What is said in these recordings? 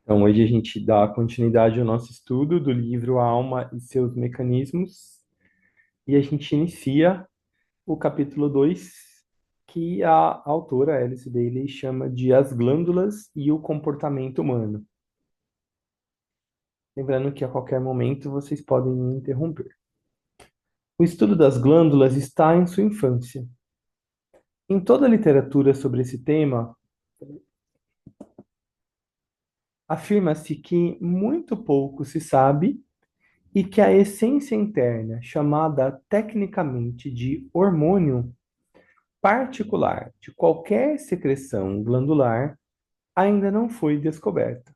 Então, hoje a gente dá continuidade ao nosso estudo do livro A Alma e seus Mecanismos, e a gente inicia o capítulo 2, que a autora Alice Bailey chama de As Glândulas e o Comportamento Humano. Lembrando que a qualquer momento vocês podem me interromper. O estudo das glândulas está em sua infância. Em toda a literatura sobre esse tema, afirma-se que muito pouco se sabe e que a essência interna, chamada tecnicamente de hormônio particular de qualquer secreção glandular, ainda não foi descoberta,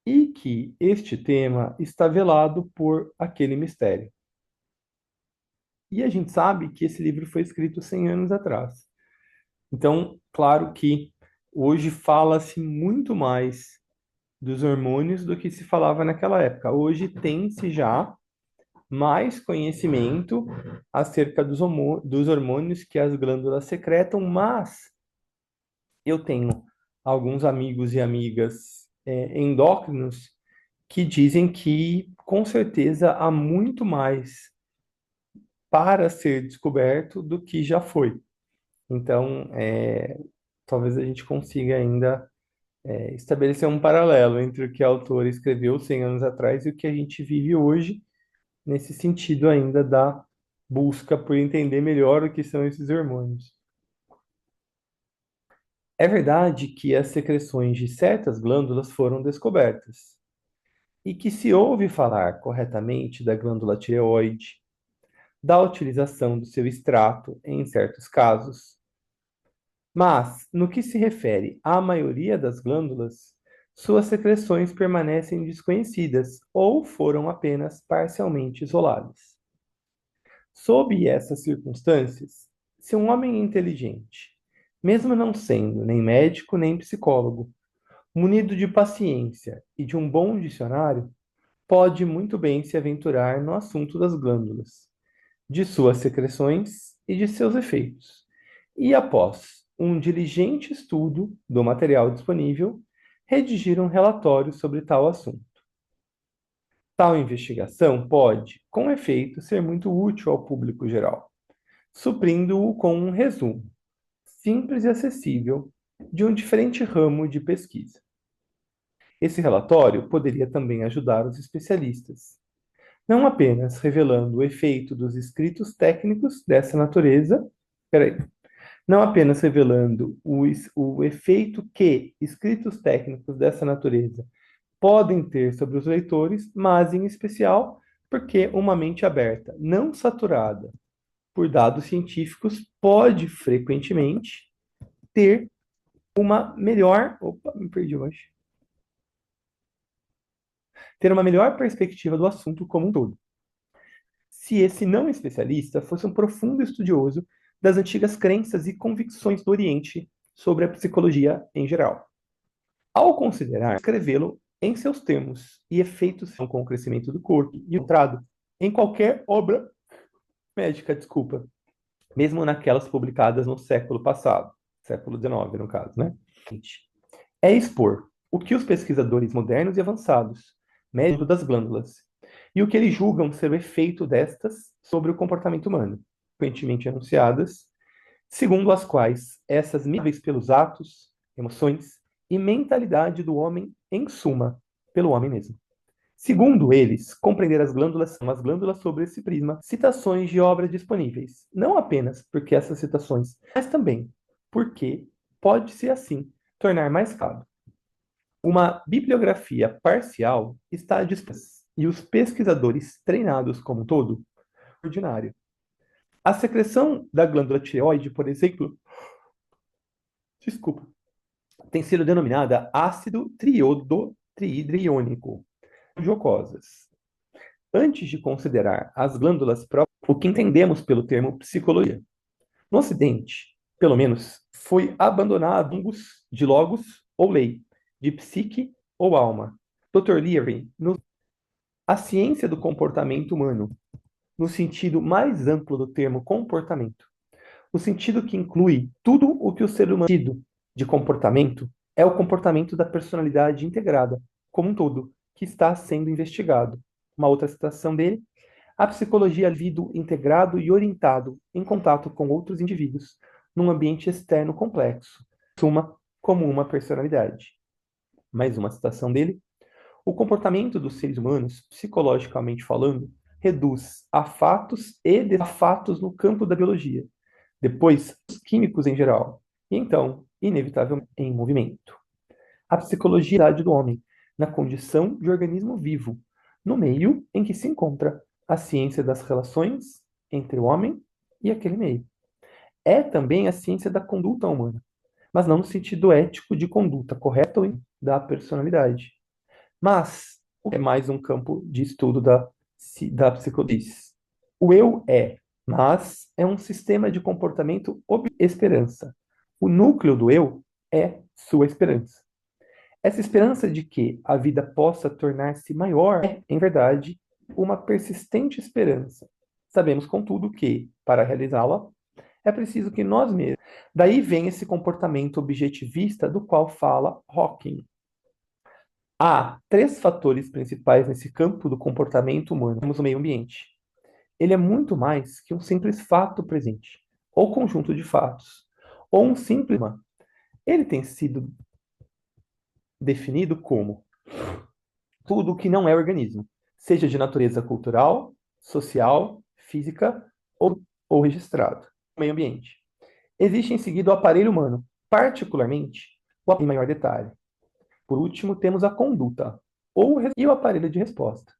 e que este tema está velado por aquele mistério. E a gente sabe que esse livro foi escrito 100 anos atrás. Então, claro que hoje fala-se muito mais dos hormônios do que se falava naquela época. Hoje tem-se já mais conhecimento acerca dos hormônios que as glândulas secretam, mas eu tenho alguns amigos e amigas endócrinos que dizem que, com certeza, há muito mais para ser descoberto do que já foi. Então, talvez a gente consiga ainda estabelecer um paralelo entre o que a autora escreveu 100 anos atrás e o que a gente vive hoje, nesse sentido ainda da busca por entender melhor o que são esses hormônios. É verdade que as secreções de certas glândulas foram descobertas, e que se ouve falar corretamente da glândula tireoide, da utilização do seu extrato em certos casos. Mas, no que se refere à maioria das glândulas, suas secreções permanecem desconhecidas ou foram apenas parcialmente isoladas. Sob essas circunstâncias, se um homem inteligente, mesmo não sendo nem médico nem psicólogo, munido de paciência e de um bom dicionário, pode muito bem se aventurar no assunto das glândulas, de suas secreções e de seus efeitos. E após um diligente estudo do material disponível, redigir um relatório sobre tal assunto. Tal investigação pode, com efeito, ser muito útil ao público geral, suprindo-o com um resumo, simples e acessível, de um diferente ramo de pesquisa. Esse relatório poderia também ajudar os especialistas, não apenas revelando o efeito dos escritos técnicos dessa natureza, peraí, não apenas revelando o efeito que escritos técnicos dessa natureza podem ter sobre os leitores, mas em especial porque uma mente aberta, não saturada por dados científicos, pode frequentemente ter uma melhor, opa, me perdi hoje, ter uma melhor perspectiva do assunto como um todo. Se esse não especialista fosse um profundo estudioso das antigas crenças e convicções do Oriente sobre a psicologia em geral. Ao considerar escrevê-lo em seus termos e efeitos com o crescimento do corpo e entrado em qualquer obra médica, desculpa, mesmo naquelas publicadas no século passado, século XIX, no caso, né? É expor o que os pesquisadores modernos e avançados médicos das glândulas e o que eles julgam ser o efeito destas sobre o comportamento humano, frequentemente anunciadas, segundo as quais essas medidas pelos atos, emoções e mentalidade do homem, em suma, pelo homem mesmo. Segundo eles, compreender as glândulas são as glândulas sobre esse prisma, citações de obras disponíveis, não apenas porque essas citações, mas também porque pode-se assim tornar mais claro. Uma bibliografia parcial está disponível e os pesquisadores treinados como um todo, ordinário. A secreção da glândula tireoide, por exemplo, desculpa, tem sido denominada ácido triiodotiriônico, jocosas. Antes de considerar as glândulas próprias, o que entendemos pelo termo psicologia. No Ocidente, pelo menos, foi abandonado de logos ou lei, de psique ou alma. Dr. Leary, a ciência do comportamento humano, no sentido mais amplo do termo comportamento, o sentido que inclui tudo o que o ser humano de comportamento é o comportamento da personalidade integrada, como um todo, que está sendo investigado. Uma outra citação dele: a psicologia é indivíduo integrado e orientado em contato com outros indivíduos, num ambiente externo complexo, suma como uma personalidade. Mais uma citação dele: o comportamento dos seres humanos, psicologicamente falando, reduz a fatos e desfatos no campo da biologia, depois os químicos em geral, e então, inevitavelmente, em movimento. A psicologia do homem, na condição de organismo vivo, no meio em que se encontra a ciência das relações entre o homem e aquele meio. É também a ciência da conduta humana, mas não no sentido ético de conduta correta ou da personalidade. Mas é mais um campo de estudo da psicologia. O eu é, mas é um sistema de comportamento esperança. O núcleo do eu é sua esperança. Essa esperança de que a vida possa tornar-se maior é, em verdade, uma persistente esperança. Sabemos, contudo, que, para realizá-la, é preciso que nós mesmos. Daí vem esse comportamento objetivista do qual fala Hawking. Há três fatores principais nesse campo do comportamento humano. Temos o meio ambiente. Ele é muito mais que um simples fato presente, ou conjunto de fatos, ou um simples. Ele tem sido definido como tudo o que não é organismo, seja de natureza cultural, social, física ou registrado. Meio ambiente. Existe em seguida o aparelho humano, particularmente em maior detalhe. Por último, temos a conduta, e o aparelho de resposta.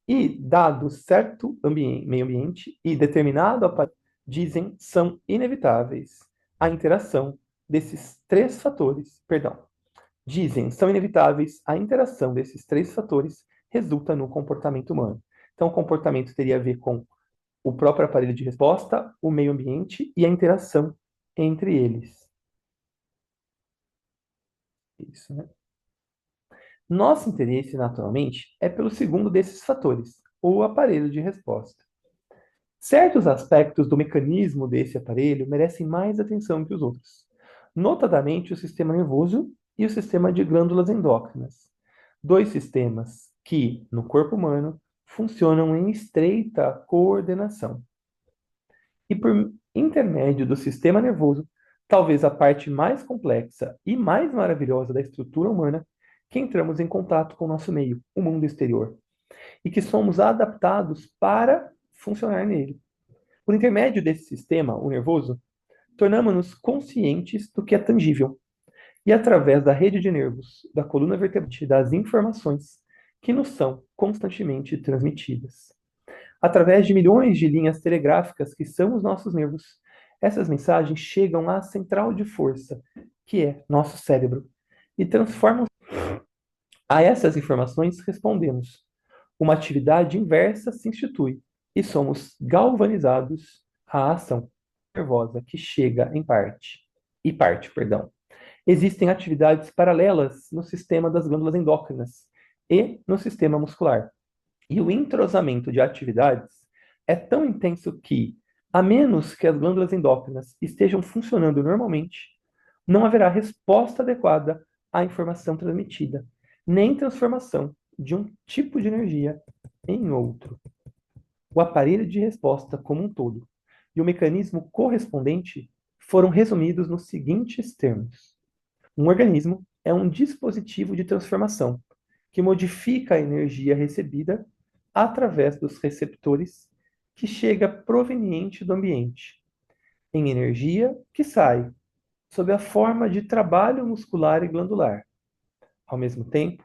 E, dado certo meio ambiente e determinado aparelho, dizem, são inevitáveis a interação desses três fatores, dizem, são inevitáveis a interação desses três fatores resulta no comportamento humano. Então, o comportamento teria a ver com o próprio aparelho de resposta, o meio ambiente e a interação entre eles. Isso, né? Nosso interesse, naturalmente, é pelo segundo desses fatores, o aparelho de resposta. Certos aspectos do mecanismo desse aparelho merecem mais atenção que os outros, notadamente o sistema nervoso e o sistema de glândulas endócrinas, dois sistemas que, no corpo humano, funcionam em estreita coordenação. E por intermédio do sistema nervoso, talvez a parte mais complexa e mais maravilhosa da estrutura humana, que entramos em contato com o nosso meio, o mundo exterior, e que somos adaptados para funcionar nele. Por intermédio desse sistema, o nervoso, tornamos-nos conscientes do que é tangível, e através da rede de nervos, da coluna vertebral, das informações que nos são constantemente transmitidas. Através de milhões de linhas telegráficas que são os nossos nervos, essas mensagens chegam à central de força, que é nosso cérebro, e transformam. A essas informações respondemos. Uma atividade inversa se institui e somos galvanizados à ação nervosa que chega em parte. Existem atividades paralelas no sistema das glândulas endócrinas e no sistema muscular. E o entrosamento de atividades é tão intenso que, a menos que as glândulas endócrinas estejam funcionando normalmente, não haverá resposta adequada à informação transmitida, nem transformação de um tipo de energia em outro. O aparelho de resposta como um todo e o mecanismo correspondente foram resumidos nos seguintes termos: um organismo é um dispositivo de transformação que modifica a energia recebida através dos receptores que chega proveniente do ambiente, em energia que sai sob a forma de trabalho muscular e glandular. Ao mesmo tempo,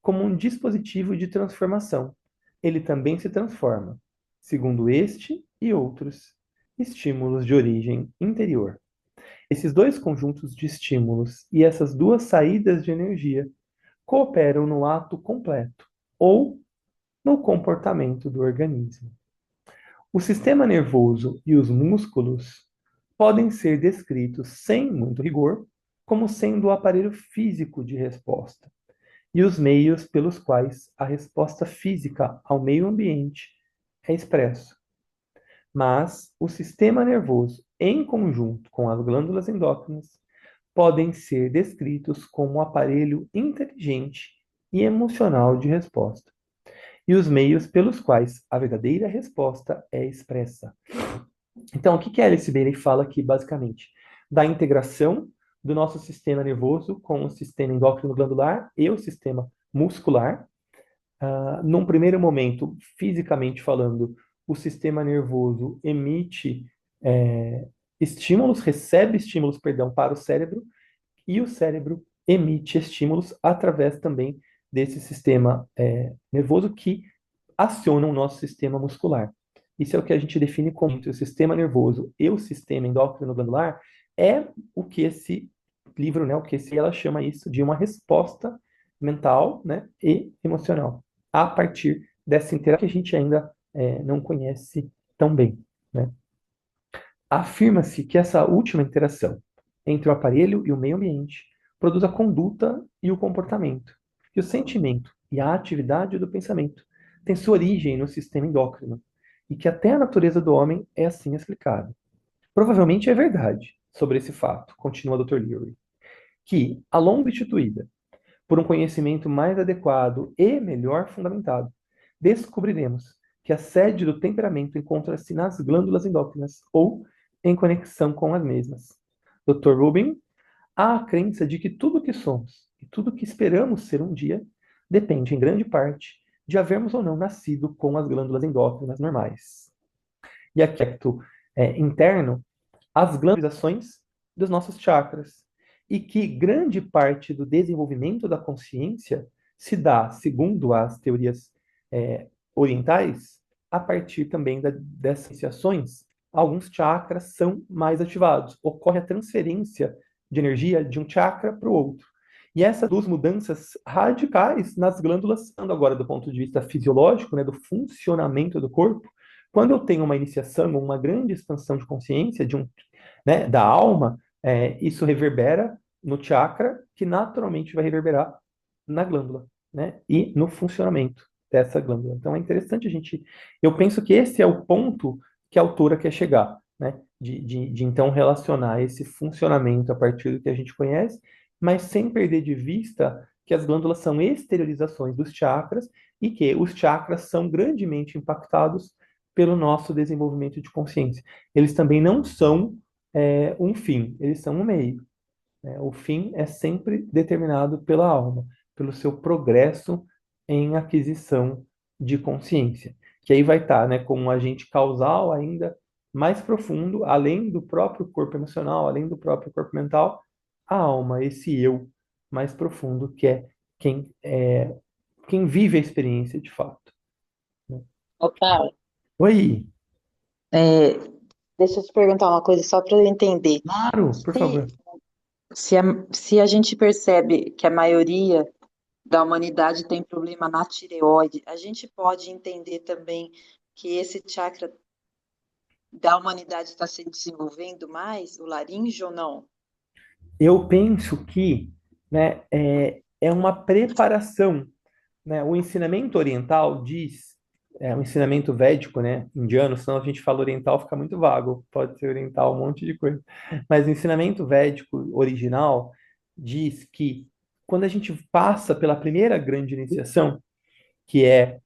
como um dispositivo de transformação, ele também se transforma, segundo este e outros estímulos de origem interior. Esses dois conjuntos de estímulos e essas duas saídas de energia cooperam no ato completo, ou no comportamento do organismo. O sistema nervoso e os músculos podem ser descritos sem muito rigor como sendo o aparelho físico de resposta e os meios pelos quais a resposta física ao meio ambiente é expresso. Mas o sistema nervoso, em conjunto com as glândulas endócrinas, podem ser descritos como um aparelho inteligente e emocional de resposta, e os meios pelos quais a verdadeira resposta é expressa. Então, o que que Alice Bailey fala aqui, basicamente? Da integração do nosso sistema nervoso com o sistema endócrino glandular e o sistema muscular. Num primeiro momento, fisicamente falando, o sistema nervoso emite estímulos, recebe estímulos, perdão, para o cérebro, e o cérebro emite estímulos através também desse sistema nervoso que aciona o nosso sistema muscular. Isso é o que a gente define como o sistema nervoso e o sistema endócrino glandular, é o que esse livro, né, o que ela chama isso de uma resposta mental, né, e emocional, a partir dessa interação que a gente ainda não conhece tão bem, né? Afirma-se que essa última interação entre o aparelho e o meio ambiente produz a conduta e o comportamento, que o sentimento e a atividade do pensamento têm sua origem no sistema endócrino, e que até a natureza do homem é assim explicada. Provavelmente é verdade sobre esse fato, continua Dr. Leary, que, a longo instituída por um conhecimento mais adequado e melhor fundamentado, descobriremos que a sede do temperamento encontra-se nas glândulas endócrinas ou em conexão com as mesmas. Dr. Rubin, há a crença de que tudo o que somos e tudo o que esperamos ser um dia depende, em grande parte, de havermos ou não nascido com as glândulas endócrinas normais. E aspecto interno, as glândulações dos nossos chakras, e que grande parte do desenvolvimento da consciência se dá, segundo as teorias orientais, a partir também dessas iniciações. Alguns chakras são mais ativados, ocorre a transferência de energia de um chakra para o outro. E essas duas mudanças radicais nas glândulas, falando agora do ponto de vista fisiológico, né, do funcionamento do corpo, quando eu tenho uma iniciação, uma grande expansão de consciência, né, da alma, isso reverbera no chakra, que naturalmente vai reverberar na glândula, né, e no funcionamento dessa glândula. Então é interessante a gente. Eu penso que esse é o ponto que a autora quer chegar, né, de então relacionar esse funcionamento a partir do que a gente conhece, mas sem perder de vista que as glândulas são exteriorizações dos chakras e que os chakras são grandemente impactados pelo nosso desenvolvimento de consciência. Eles também não são um fim, eles são um meio. Né? O fim é sempre determinado pela alma, pelo seu progresso em aquisição de consciência, que aí vai estar, né, como um agente causal ainda mais profundo, além do próprio corpo emocional, além do próprio corpo mental, a alma, esse eu mais profundo, que é quem vive a experiência de fato. Né? Opa, Oi, é, deixa eu te perguntar uma coisa só para eu entender. claro, por Se, favor. se, a, se a gente percebe que a maioria da humanidade tem problema na tireoide, a gente pode entender também que esse chakra da humanidade está se desenvolvendo mais, o laríngeo ou não? Eu penso que, né, é uma preparação, né? O ensinamento oriental diz, o ensinamento védico, né, indiano, senão a gente fala oriental, fica muito vago, pode ser oriental, um monte de coisa. Mas o ensinamento védico original diz que quando a gente passa pela primeira grande iniciação, que é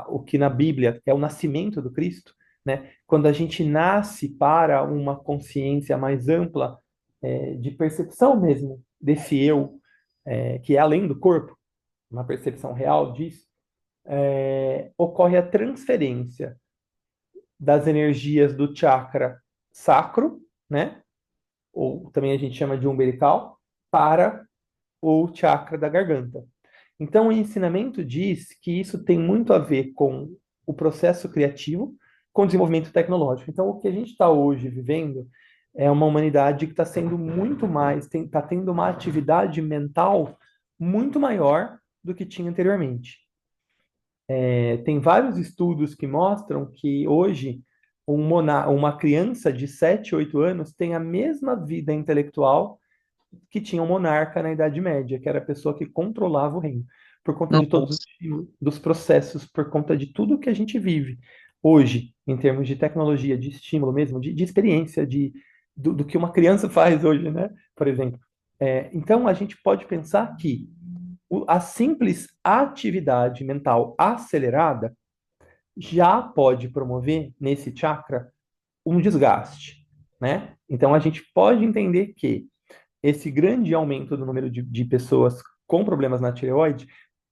o que na Bíblia é o nascimento do Cristo, né? Quando a gente nasce para uma consciência mais ampla, de percepção mesmo desse eu, que é além do corpo, uma percepção real disso, ocorre a transferência das energias do chakra sacro, né? Ou também a gente chama de umbilical, para o chakra da garganta. Então, o ensinamento diz que isso tem muito a ver com o processo criativo, com o desenvolvimento tecnológico. Então, o que a gente está hoje vivendo é uma humanidade que está sendo muito mais, está tendo uma atividade mental muito maior do que tinha anteriormente. Tem vários estudos que mostram que hoje uma criança de 7, 8 anos tem a mesma vida intelectual que tinha um monarca na Idade Média, que era a pessoa que controlava o reino, por conta de todos Nossa. dos processos, por conta de tudo que a gente vive hoje, em termos de tecnologia, de estímulo mesmo, de experiência, do que uma criança faz hoje, né? Por exemplo. Então, a gente pode pensar que a simples atividade mental acelerada já pode promover nesse chakra um desgaste, né? Então a gente pode entender que esse grande aumento do número de pessoas com problemas na tireoide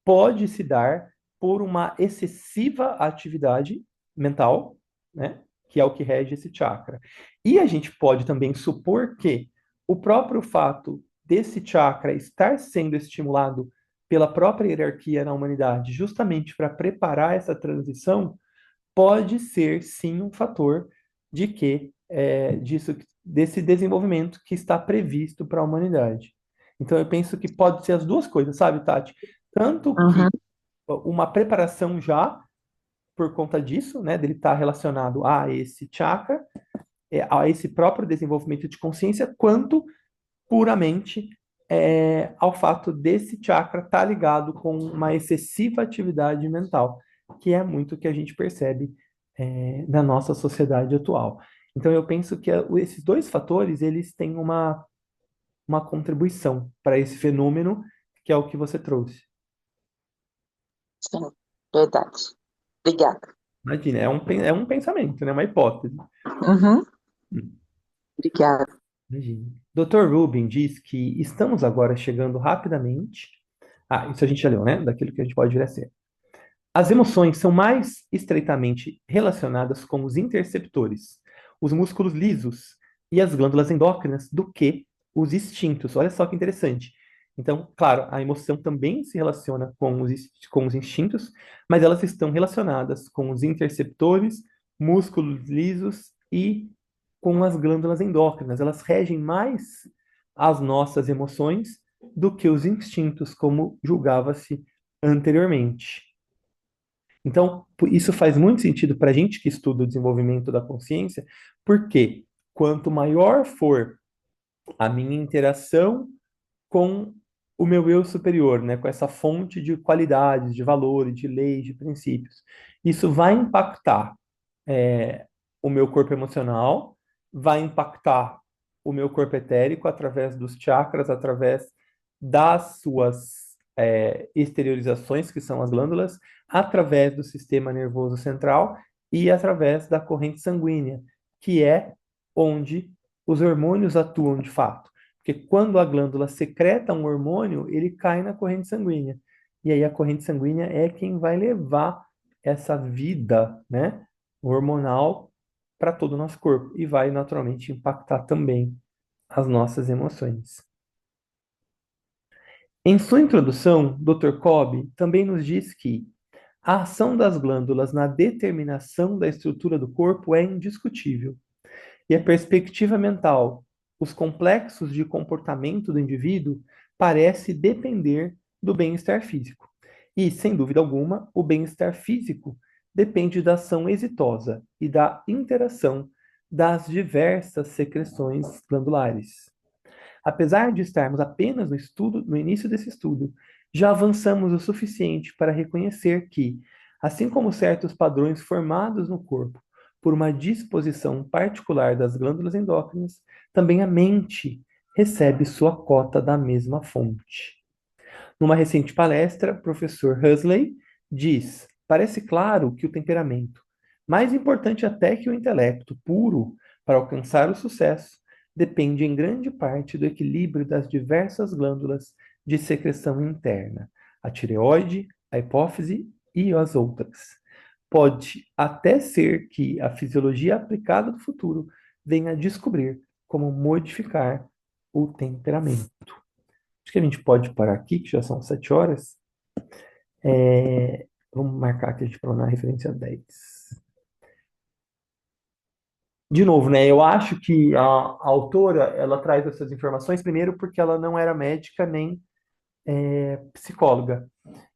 pode se dar por uma excessiva atividade mental, né? Que é o que rege esse chakra. E a gente pode também supor que o próprio fato desse chakra estar sendo estimulado pela própria hierarquia na humanidade, justamente para preparar essa transição, pode ser sim um fator de que desse desenvolvimento que está previsto para a humanidade. Então eu penso que pode ser as duas coisas, sabe, Tati? Tanto que Uhum. uma preparação já por conta disso, né, dele estar relacionado a esse chakra, a esse próprio desenvolvimento de consciência, quanto puramente ao fato desse chakra estar ligado com uma excessiva atividade mental, que é muito o que a gente percebe na nossa sociedade atual. Então, eu penso que esses dois fatores, eles têm uma contribuição para esse fenômeno, que é o que você trouxe. Sim, verdade. Obrigada. Imagina, é um pensamento, né? Uma hipótese. Uhum. Hum, Obrigada. Imagina. Dr. Rubin diz que estamos agora chegando rapidamente. Ah, isso a gente já leu, né? Daquilo que a gente pode vir a ser. As emoções são mais estreitamente relacionadas com os interceptores, os músculos lisos e as glândulas endócrinas do que os instintos. Olha só que interessante. Então, claro, a emoção também se relaciona com os instintos, mas elas estão relacionadas com os interceptores, músculos lisos e com as glândulas endócrinas. Elas regem mais as nossas emoções do que os instintos, como julgava-se anteriormente. Então, isso faz muito sentido para a gente que estuda o desenvolvimento da consciência, porque quanto maior for a minha interação com o meu eu superior, né, com essa fonte de qualidades, de valores, de leis, de princípios, isso vai impactar é, o meu corpo emocional, vai impactar o meu corpo etérico através dos chakras, através das suas exteriorizações, que são as glândulas, através do sistema nervoso central e através da corrente sanguínea, que é onde os hormônios atuam de fato. Porque quando a glândula secreta um hormônio, ele cai na corrente sanguínea. E aí a corrente sanguínea é quem vai levar essa vida, né, hormonal para todo o nosso corpo e vai naturalmente impactar também as nossas emoções. Em sua introdução, Dr. Cobb também nos diz que a ação das glândulas na determinação da estrutura do corpo é indiscutível, e a perspectiva mental, os complexos de comportamento do indivíduo, parece depender do bem-estar físico. E, sem dúvida alguma, o bem-estar físico depende da ação exitosa e da interação das diversas secreções glandulares. Apesar de estarmos apenas no início desse estudo, já avançamos o suficiente para reconhecer que, assim como certos padrões formados no corpo por uma disposição particular das glândulas endócrinas, também a mente recebe sua cota da mesma fonte. Numa recente palestra, o professor Huxley diz: parece claro que o temperamento, mais importante até que o intelecto puro para alcançar o sucesso, depende em grande parte do equilíbrio das diversas glândulas de secreção interna, a tireoide, a hipófise e as outras. Pode até ser que a fisiologia aplicada do futuro venha a descobrir como modificar o temperamento. Acho que a gente pode parar aqui, que já são 7 horas. Vamos marcar aqui para na referência 10. De novo, né? Eu acho que a autora ela traz essas informações primeiro porque ela não era médica nem psicóloga.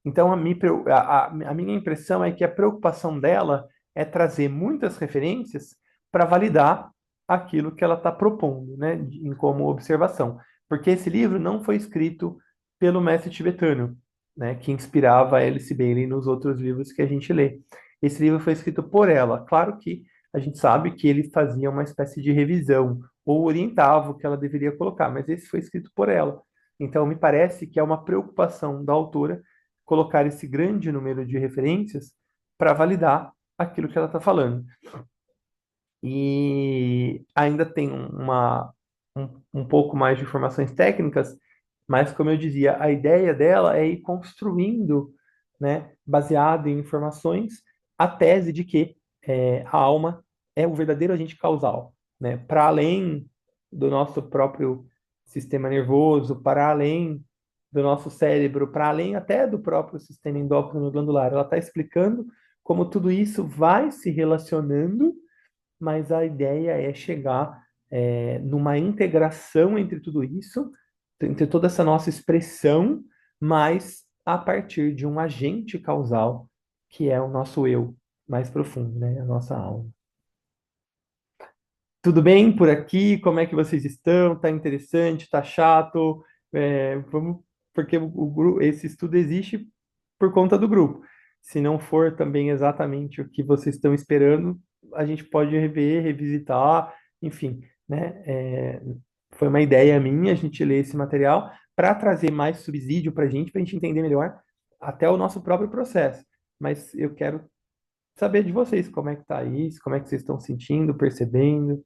Então a minha impressão é que a preocupação dela é trazer muitas referências para validar aquilo que ela está propondo, né? Em como observação. Porque esse livro não foi escrito pelo mestre tibetano, né? Que inspirava a Alice Bailey nos outros livros que a gente lê. Esse livro foi escrito por ela. Claro que a gente sabe que ele fazia uma espécie de revisão ou orientava o que ela deveria colocar, mas esse foi escrito por ela. Então, me parece que é uma preocupação da autora colocar esse grande número de referências para validar aquilo que ela está falando. E ainda tem um pouco mais de informações técnicas, mas, como eu dizia, a ideia dela é ir construindo, né, baseado em informações, a tese de que a alma é o verdadeiro agente causal, né, para além do nosso próprio sistema nervoso, para além do nosso cérebro, para além até do próprio sistema endócrino glandular. Ela está explicando como tudo isso vai se relacionando, mas a ideia é chegar numa integração entre tudo isso, entre toda essa nossa expressão, mas a partir de um agente causal, que é o nosso eu mais profundo, né? A nossa alma. Tudo bem por aqui? Como é que vocês estão? Tá interessante? Tá chato? Vamos, porque esse estudo existe por conta do grupo. Se não for também exatamente o que vocês estão esperando, a gente pode rever, revisitar, enfim, né? Foi uma ideia minha a gente ler esse material para trazer mais subsídio para a gente entender melhor até o nosso próprio processo. Mas eu quero saber de vocês, como é que tá isso, como é que vocês estão sentindo, percebendo.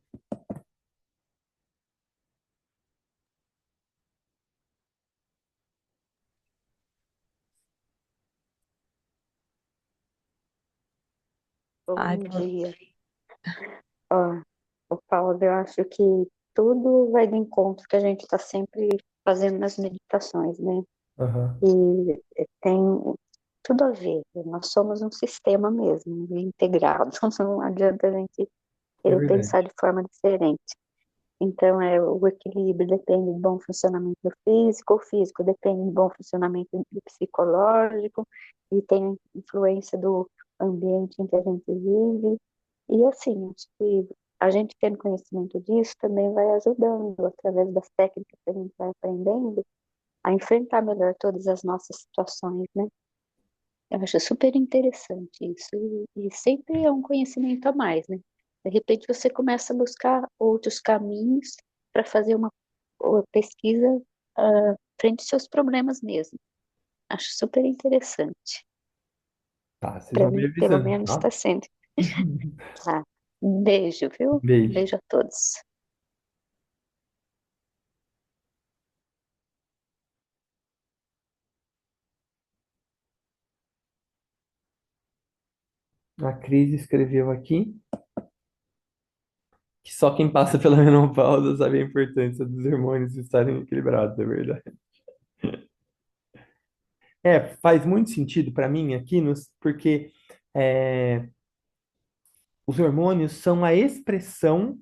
Ai, Bom dia. Ó, o Paulo, eu acho que tudo vai do encontro que a gente está sempre fazendo nas meditações, né? Aham, E tem tudo a ver. Nós somos um sistema mesmo, integrado. Não adianta a gente é querer pensar verdade. de forma diferente. Então, o equilíbrio depende do bom funcionamento do físico, o físico depende do bom funcionamento do psicológico, e tem a influência do ambiente em que a gente vive. E assim, acho que a gente tendo conhecimento disso também vai ajudando, através das técnicas que a gente vai aprendendo, a enfrentar melhor todas as nossas situações, né? Eu acho super interessante isso. E sempre é um conhecimento a mais, né? De repente você começa a buscar outros caminhos para fazer uma pesquisa frente aos seus problemas mesmo. Acho super interessante. Tá, vocês Para vão me mim, pelo avisando, menos, tá? está sendo. Tá. Um beijo, viu? Beijo. Beijo a todos. A Cris escreveu aqui que só quem passa pela menopausa sabe a importância dos hormônios estarem equilibrados, é verdade. Faz muito sentido para mim aqui, porque é, os hormônios são a expressão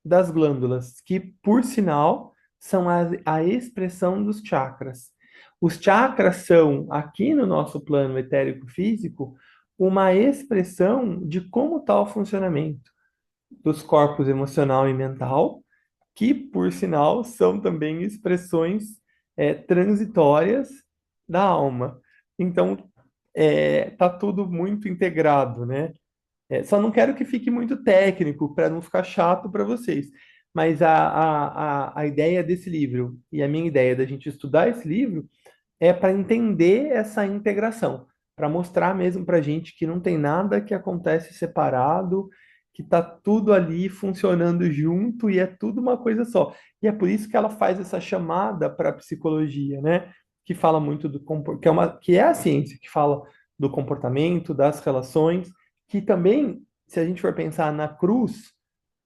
das glândulas, que, por sinal, são a expressão dos chakras. Os chakras são, aqui no nosso plano etérico físico, uma expressão de como está o funcionamento dos corpos emocional e mental, que, por sinal, são também expressões transitórias da alma. Então, tá tudo muito integrado, né? Só não quero que fique muito técnico para não ficar chato para vocês. Mas a ideia desse livro e a minha ideia da gente estudar esse livro é para entender essa integração, para mostrar mesmo para a gente que não tem nada que acontece separado, que está tudo ali funcionando junto e é tudo uma coisa só. E é por isso que ela faz essa chamada para a psicologia, né? Que fala muito que é a ciência que fala do comportamento, das relações, que também, se a gente for pensar na cruz,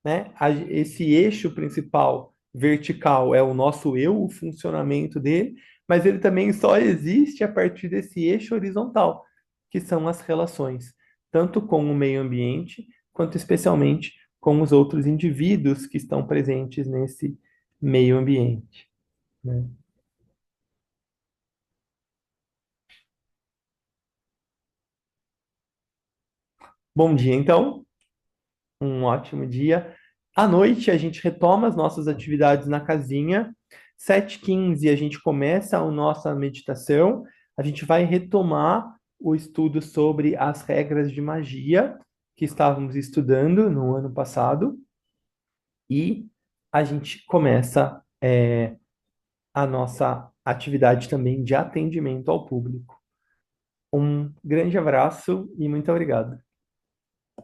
né? Esse eixo principal vertical é o nosso eu, o funcionamento dele, mas ele também só existe a partir desse eixo horizontal, que são as relações, tanto com o meio ambiente, quanto especialmente com os outros indivíduos que estão presentes nesse meio ambiente, né? Bom dia, então. Um ótimo dia. À noite, a gente retoma as nossas atividades na casinha. 7h15, a gente começa a nossa meditação. A gente vai retomar o estudo sobre as regras de magia que estávamos estudando no ano passado. E a gente começa a nossa atividade também de atendimento ao público. Um grande abraço e muito obrigado.